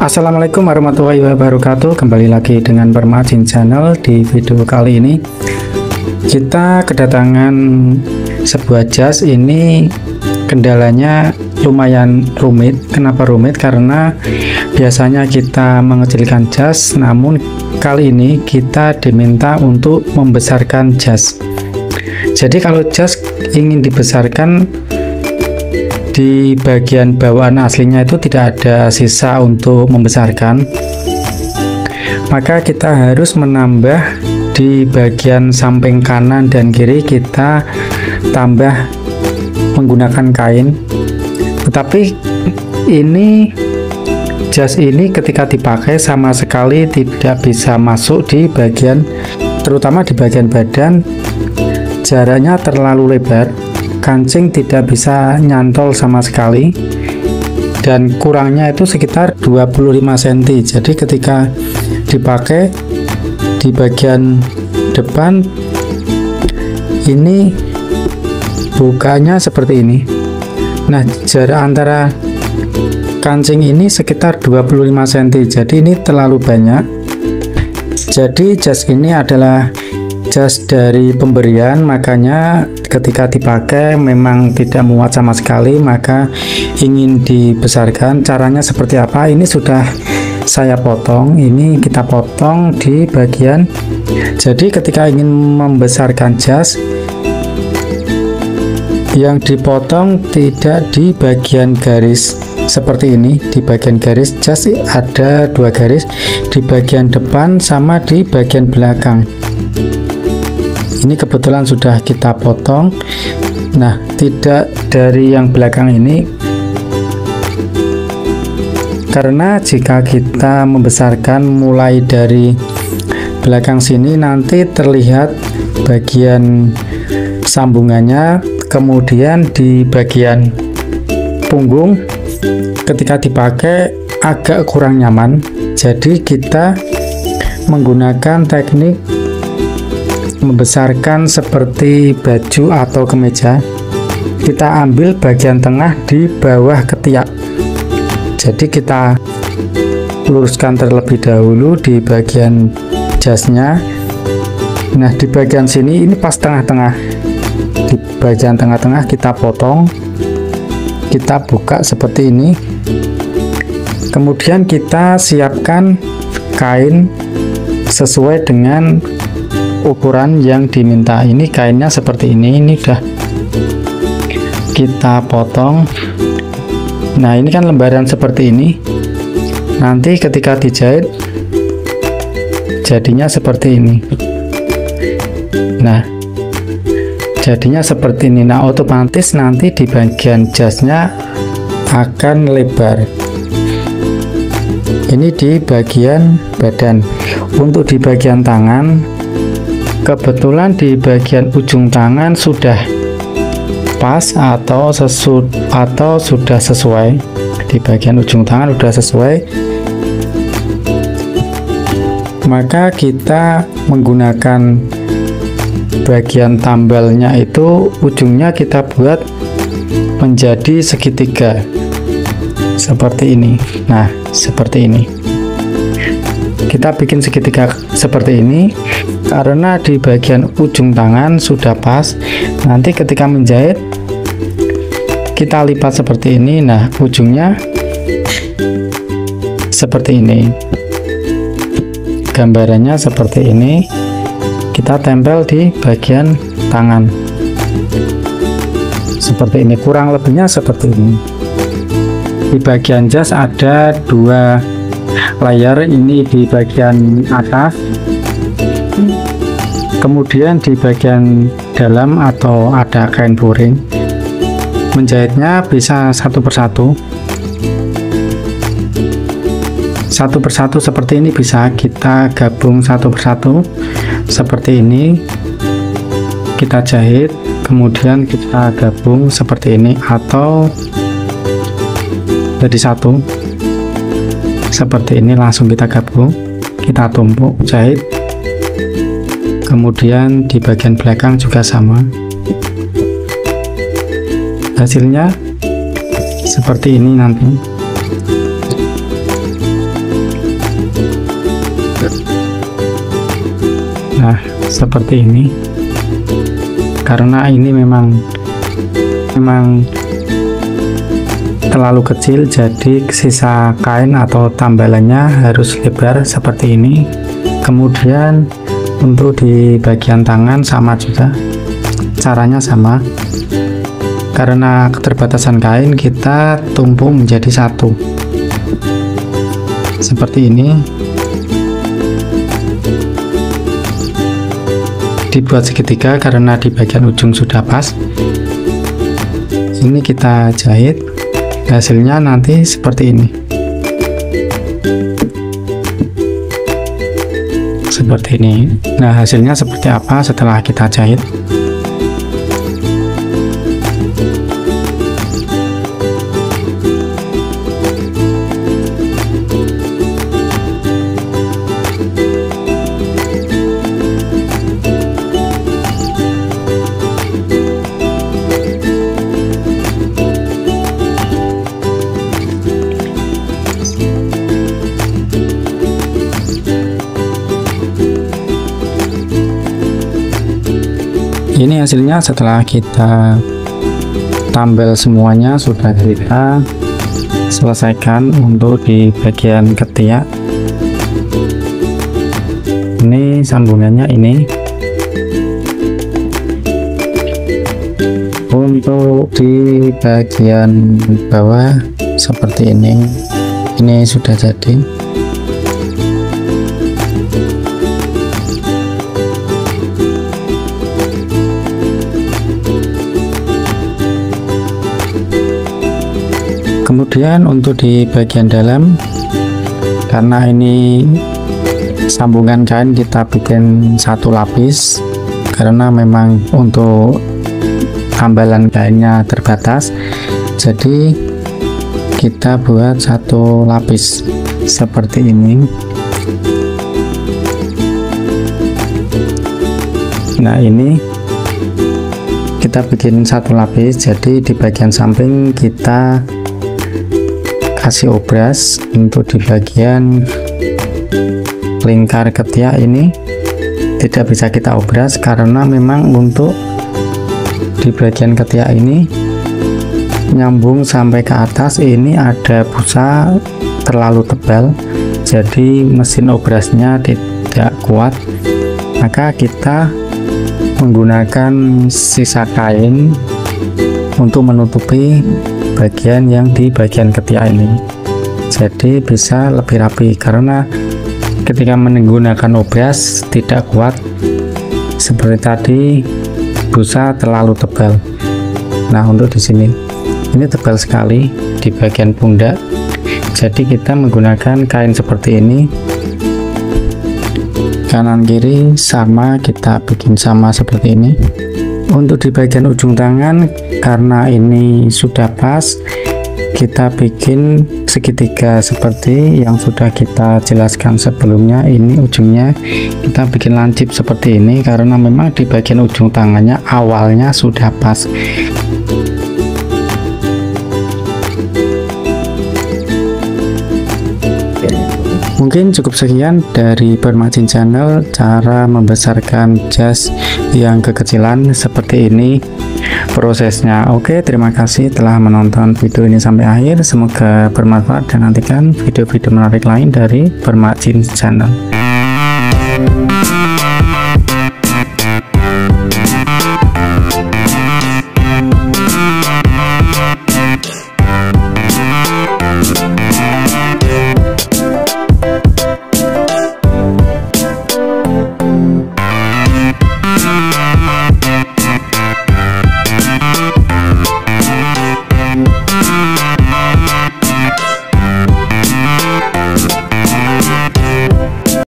Assalamualaikum warahmatullahi wabarakatuh. Kembali lagi dengan Permajin Channel. Di video kali ini kita kedatangan sebuah jas. Ini kendalanya lumayan rumit. Kenapa rumit? Karena biasanya kita mengecilkan jas, namun kali ini kita diminta untuk membesarkan jas. Jadi kalau jas ingin dibesarkan, di bagian bawaan aslinya itu tidak ada sisa untuk membesarkan, maka kita harus menambah di bagian samping kanan dan kiri. Kita tambah menggunakan kain, tetapi ini jas ini ketika dipakai sama sekali tidak bisa masuk di bagian, terutama di bagian badan. Jaraknya terlalu lebar, kancing tidak bisa nyantol sama sekali, dan kurangnya itu sekitar 25 cm. Jadi ketika dipakai di bagian depan ini bukanya seperti ini. Nah, jarak antara kancing ini sekitar 25 cm, jadi ini terlalu banyak. Jadi jas ini adalah jas dari pemberian, makanya ketika dipakai memang tidak muat sama sekali, maka ingin dibesarkan. Caranya seperti apa? Ini sudah saya potong. Ini kita potong di bagian. Jadi ketika ingin membesarkan jas, yang dipotong tidak di bagian garis seperti ini. Di bagian garis jas ada 2 garis, di bagian depan sama di bagian belakang. Ini kebetulan sudah kita potong. Nah, tidak dari yang belakang ini, karena jika kita membesarkan mulai dari belakang sini nanti terlihat bagian sambungannya, kemudian di bagian punggung ketika dipakai agak kurang nyaman. Jadi kita menggunakan teknik membesarkan seperti baju atau kemeja. Kita ambil bagian tengah di bawah ketiak, jadi kita luruskan terlebih dahulu di bagian jasnya. Nah, di bagian sini ini pas tengah-tengah, di bagian tengah-tengah kita potong, kita buka seperti ini, kemudian kita siapkan kain sesuai dengan ukuran yang diminta. Ini kainnya seperti ini udah kita potong. Nah, ini kan lembaran seperti ini, nanti ketika dijahit jadinya seperti ini. Nah, jadinya seperti ini. Nah, otomatis nanti di bagian jasnya akan lebar. Ini di bagian badan. Untuk di bagian tangan, kebetulan di bagian ujung tangan sudah pas atau sudah sesuai. Di bagian ujung tangan sudah sesuai, maka kita menggunakan bagian tambalnya itu, ujungnya kita buat menjadi segitiga seperti ini. Nah, seperti ini kita bikin segitiga seperti ini, karena di bagian ujung tangan sudah pas. Nanti ketika menjahit kita lipat seperti ini. Nah, ujungnya seperti ini, gambarannya seperti ini. Kita tempel di bagian tangan seperti ini, kurang lebihnya seperti ini. Di bagian jas ada 2 layar, ini di bagian atas, kemudian di bagian dalam atau ada kain boring. Menjahitnya bisa satu persatu seperti ini, bisa kita gabung satu persatu seperti ini, kita jahit kemudian kita gabung seperti ini, atau jadi satu seperti ini, langsung kita gabung, kita tumpuk jahit. Kemudian di bagian belakang juga sama, hasilnya seperti ini nanti. seperti ini. Karena ini memang terlalu kecil, jadi sisa kain atau tambalannya harus lebar seperti ini. Kemudian untuk di bagian tangan sama juga, caranya sama. Karena keterbatasan kain, kita tumpuk menjadi satu seperti ini. Dibuat segitiga karena di bagian ujung sudah pas. Ini kita jahit, hasilnya nanti seperti ini. Seperti ini. Nah, hasilnya seperti apa setelah kita jahit? Ini hasilnya setelah kita tambal semuanya, sudah kita selesaikan untuk di bagian ketiak. Ini sambungannya ini. Untuk di bagian bawah seperti ini. Ini sudah jadi. Kemudian untuk di bagian dalam, karena ini sambungan kain, kita bikin satu lapis karena memang untuk tambalan kainnya terbatas, jadi kita buat satu lapis seperti ini. Nah, ini kita bikin satu lapis, jadi di bagian samping kita kasih obras. Untuk di bagian lingkar ketiak ini tidak bisa kita obras karena memang untuk di bagian ketiak ini nyambung sampai ke atas ini ada busa terlalu tebal, jadi mesin obrasnya tidak kuat. Maka kita menggunakan sisa kain untuk menutupi bagian yang di bagian ketiak ini, jadi bisa lebih rapi. Karena ketika menggunakan obras tidak kuat seperti tadi, busa terlalu tebal. Nah, untuk di sini ini tebal sekali di bagian pundak, jadi kita menggunakan kain seperti ini. Kanan kiri sama, kita bikin sama seperti ini. Untuk di bagian ujung tangan, karena ini sudah pas, kita bikin segitiga seperti yang sudah kita jelaskan sebelumnya. Ini ujungnya kita bikin lancip seperti ini karena memang di bagian ujung tangannya awalnya sudah pas. Mungkin cukup sekian dari Permajin Channel, cara membesarkan jas yang kekecilan seperti ini prosesnya. Oke, terima kasih telah menonton video ini sampai akhir, semoga bermanfaat, dan nantikan video-video menarik lain dari Permajin Channel.